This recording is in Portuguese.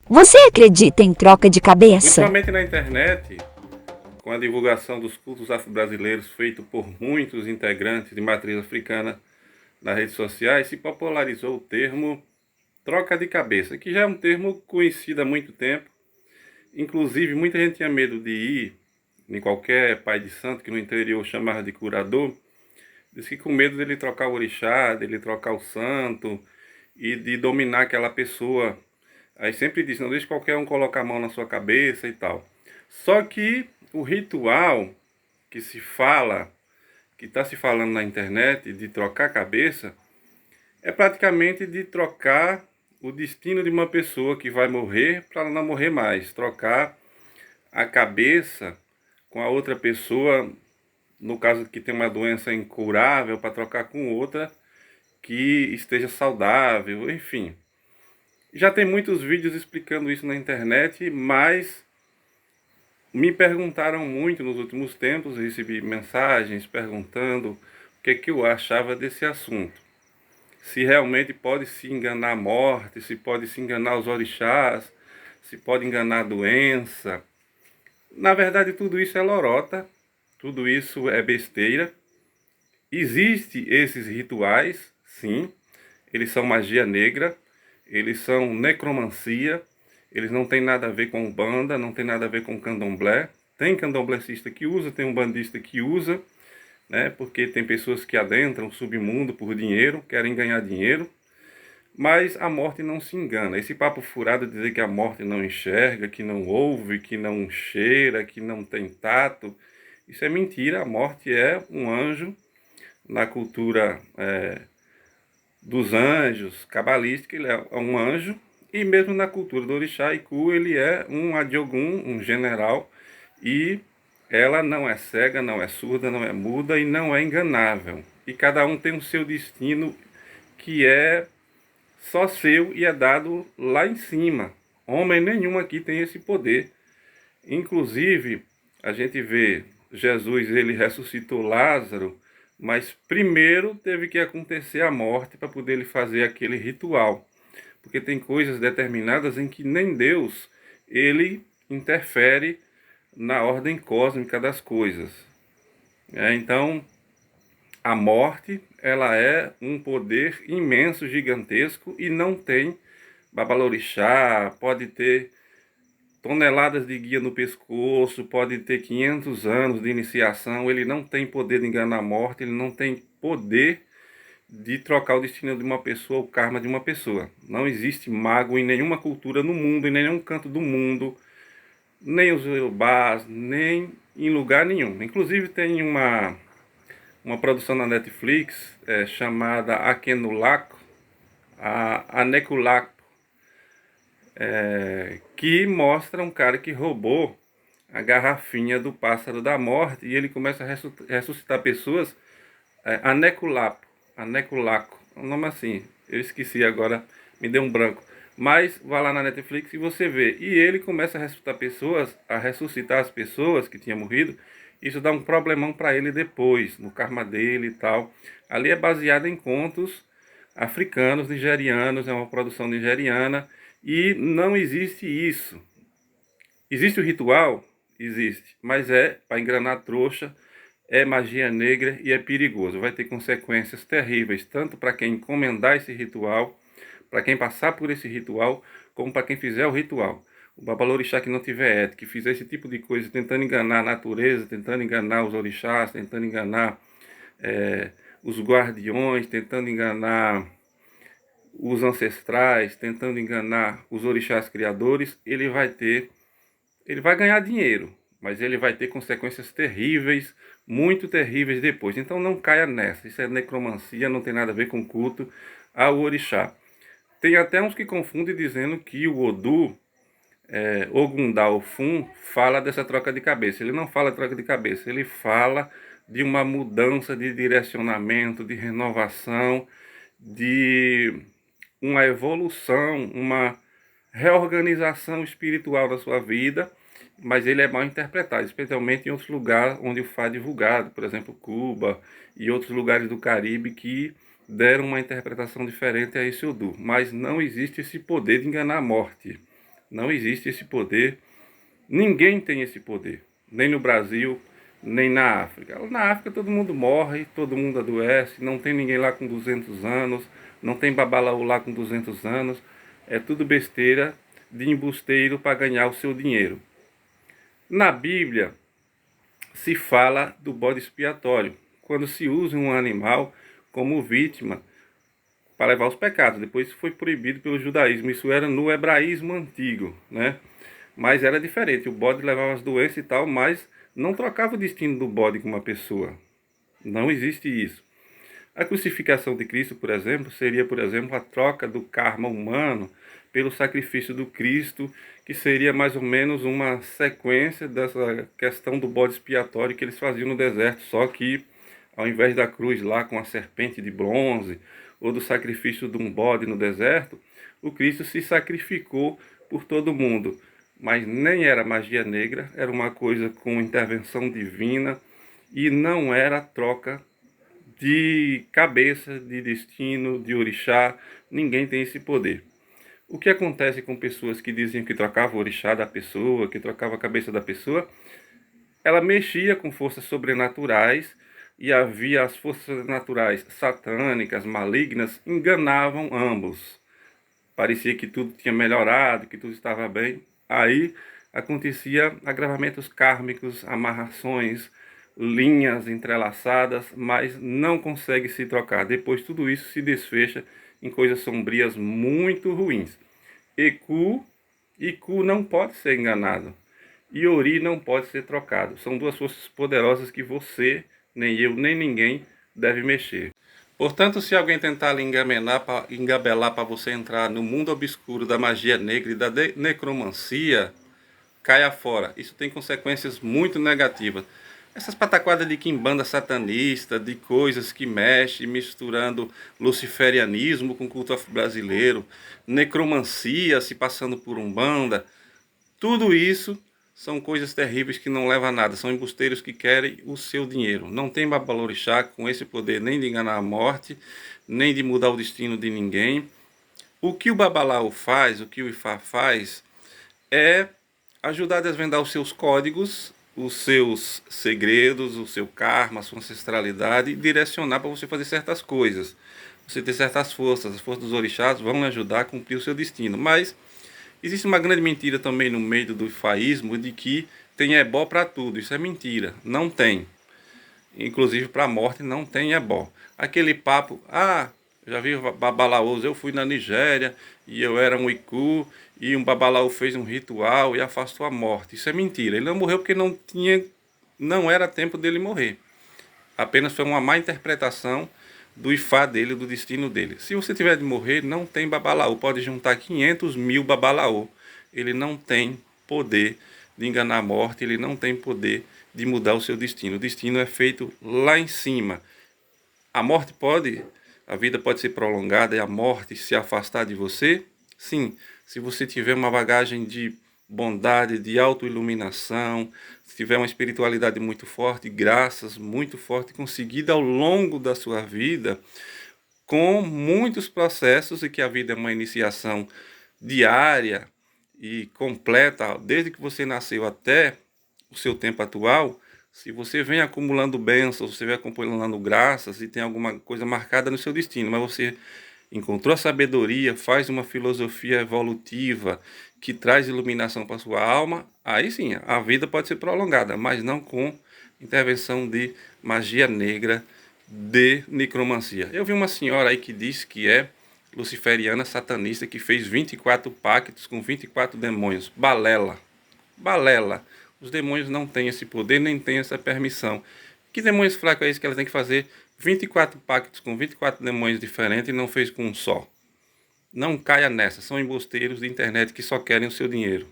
Você acredita em troca de cabeça? Ultimamente na internet, com a divulgação dos cultos afro-brasileiros feito por muitos integrantes de matriz africana nas redes sociais, se popularizou o termo troca de cabeça, que já é um termo conhecido há muito tempo. Inclusive, muita gente tinha medo de ir em qualquer pai de santo, que no interior chamava de curador, diz que com medo dele trocar o orixá, dele trocar o santo e de dominar aquela pessoa. Aí sempre diz, não deixe qualquer um colocar a mão na sua cabeça e tal. Só que o ritual que se fala, que está se falando na internet, de trocar a cabeça, é praticamente de trocar o destino de uma pessoa que vai morrer para ela não morrer mais. Trocar a cabeça com a outra pessoa, no caso que tem uma doença incurável, para trocar com outra que esteja saudável, enfim. Já tem muitos vídeos explicando isso na internet, mas me perguntaram muito nos últimos tempos, recebi mensagens perguntando o que eu achava desse assunto. Se realmente pode se enganar a morte, se pode se enganar os orixás, se pode enganar a doença. Na verdade, tudo isso é lorota, tudo isso é besteira. Existem esses rituais, sim, eles são magia negra, eles são necromancia, eles não têm nada a ver com Umbanda, não tem nada a ver com candomblé. Tem candomblecista que usa, tem umbandista que usa, né? Porque tem pessoas que adentram o submundo por dinheiro, querem ganhar dinheiro, mas a morte não se engana. Esse papo furado de dizer que a morte não enxerga, que não ouve, que não cheira, que não tem tato, isso é mentira. A morte é um anjo na cultura dos anjos cabalística, ele é um anjo, e mesmo na cultura do orixá Iku, ele é um adiogun, um general, e ela não é cega, não é surda, não é muda e não é enganável. E cada um tem o seu destino que é só seu e é dado lá em cima. Homem nenhum aqui tem esse poder. Inclusive, a gente vê Jesus, ele ressuscitou Lázaro, mas primeiro teve que acontecer a morte para poder ele fazer aquele ritual. Porque tem coisas determinadas em que nem Deus, ele interfere na ordem cósmica das coisas. Então, a morte, ela é um poder imenso, gigantesco e não tem babalorixá, pode ter toneladas de guia no pescoço, pode ter 500 anos de iniciação, ele não tem poder de enganar a morte, ele não tem poder de trocar o destino de uma pessoa, o karma de uma pessoa. Não existe mago em nenhuma cultura no mundo, em nenhum canto do mundo, nem os urubás, nem em lugar nenhum. Inclusive tem uma produção na Netflix chamada Akenulaco, a Aneculacto, que mostra um cara que roubou a garrafinha do pássaro da morte e ele começa a ressuscitar pessoas. Aneculapo, Aneculaco, um nome assim, eu esqueci agora, me deu um branco. Mas vá lá na Netflix e você vê. E ele começa a ressuscitar pessoas, a ressuscitar as pessoas que tinham morrido. Isso dá um problemão para ele depois, no karma dele e tal. Ali é baseado em contos africanos, nigerianos, é uma produção nigeriana. E não existe isso. Existe o ritual? Existe. Mas é para enganar trouxa, é magia negra e é perigoso. Vai ter consequências terríveis, tanto para quem encomendar esse ritual, para quem passar por esse ritual, como para quem fizer o ritual. O babalorixá que não tiver ética, que fizer esse tipo de coisa, tentando enganar a natureza, tentando enganar os orixás, tentando enganar os guardiões, tentando enganar os ancestrais, tentando enganar os orixás criadores, ele vai ganhar dinheiro, mas ele vai ter consequências terríveis, muito terríveis depois. Então não caia nessa. Isso é necromancia, não tem nada a ver com culto ao orixá. Tem até uns que confundem dizendo que o Odu, Ogundá Ofum, fala dessa troca de cabeça. Ele não fala troca de cabeça, ele fala de uma mudança de direcionamento, de renovação, de uma evolução, uma reorganização espiritual da sua vida, mas ele é mal interpretado, especialmente em outros lugares onde o Fá é divulgado, por exemplo, Cuba e outros lugares do Caribe que deram uma interpretação diferente a esse Odu. Mas não existe esse poder de enganar a morte. Não existe esse poder. Ninguém tem esse poder. Nem no Brasil, nem na África. Na África todo mundo morre, todo mundo adoece, não tem ninguém lá com 200 anos, não tem babalaú lá com 200 anos. É tudo besteira de embusteiro para ganhar o seu dinheiro. Na Bíblia se fala do bode expiatório, quando se usa um animal como vítima para levar os pecados. Depois isso foi proibido pelo judaísmo. Isso era no hebraísmo antigo, né? Mas era diferente. O bode levava as doenças e tal, mas não trocava o destino do bode com uma pessoa. Não existe isso. A crucificação de Cristo, por exemplo, seria, por exemplo, a troca do karma humano pelo sacrifício do Cristo, que seria mais ou menos uma sequência dessa questão do bode expiatório que eles faziam no deserto, só que ao invés da cruz lá com a serpente de bronze, ou do sacrifício de um bode no deserto, o Cristo se sacrificou por todo mundo. Mas nem era magia negra, era uma coisa com intervenção divina e não era troca de cabeça, de destino, de orixá. Ninguém tem esse poder. O que acontece com pessoas que diziam que trocava o orixá da pessoa, que trocava a cabeça da pessoa? Ela mexia com forças sobrenaturais e havia as forças naturais satânicas, malignas, enganavam ambos. Parecia que tudo tinha melhorado, que tudo estava bem. Aí acontecia agravamentos kármicos, amarrações, linhas entrelaçadas, mas não consegue se trocar. Depois tudo isso se desfecha em coisas sombrias muito ruins. Iku não pode ser enganado. Iori não pode ser trocado. São duas forças poderosas que você, nem eu, nem ninguém deve mexer. Portanto, se alguém tentar lhe engabelar para você entrar no mundo obscuro da magia negra e da necromancia, caia fora. Isso tem consequências muito negativas. Essas pataquadas de quimbanda satanista, de coisas que mexem, misturando luciferianismo com culto afro-brasileiro, necromancia se passando por umbanda, tudo isso são coisas terríveis que não levam a nada. São embusteiros que querem o seu dinheiro. Não tem babalorixá com esse poder nem de enganar a morte, nem de mudar o destino de ninguém. O que o babalau faz, o que o Ifá faz, é ajudar a desvendar os seus códigos, os seus segredos, o seu karma, a sua ancestralidade e direcionar para você fazer certas coisas. Você ter certas forças, as forças dos orixás vão lhe ajudar a cumprir o seu destino. Mas existe uma grande mentira também no meio do ifaísmo de que tem ebó para tudo. Isso é mentira, não tem. Inclusive para a morte não tem ebó. Aquele papo, já vi babalaôs, eu fui na Nigéria e eu era um Iku e um babalaô fez um ritual e afastou a morte. Isso é mentira. Ele não morreu porque não era tempo dele morrer. Apenas foi uma má interpretação do Ifá dele, do destino dele. Se você tiver de morrer, não tem babalaô. Pode juntar 500 mil babalaô. Ele não tem poder de enganar a morte, ele não tem poder de mudar o seu destino. O destino é feito lá em cima. A vida pode ser prolongada e a morte se afastar de você? Sim, se você tiver uma bagagem de bondade, de autoiluminação, se tiver uma espiritualidade muito forte, graças muito forte conseguida ao longo da sua vida, com muitos processos, e que a vida é uma iniciação diária e completa, desde que você nasceu até o seu tempo atual. Se você vem acumulando bênçãos, você vem acumulando graças e tem alguma coisa marcada no seu destino, mas você encontrou a sabedoria, faz uma filosofia evolutiva que traz iluminação para a sua alma, aí sim, a vida pode ser prolongada, mas não com intervenção de magia negra, de necromancia. Eu vi uma senhora aí que diz que é luciferiana satanista, que fez 24 pactos com 24 demônios. Balela. Balela. Os demônios não têm esse poder, nem têm essa permissão. Que demônios fracos é esse que ela tem que fazer 24 pactos com 24 demônios diferentes e não fez com um só? Não caia nessa, são embusteiros de internet que só querem o seu dinheiro.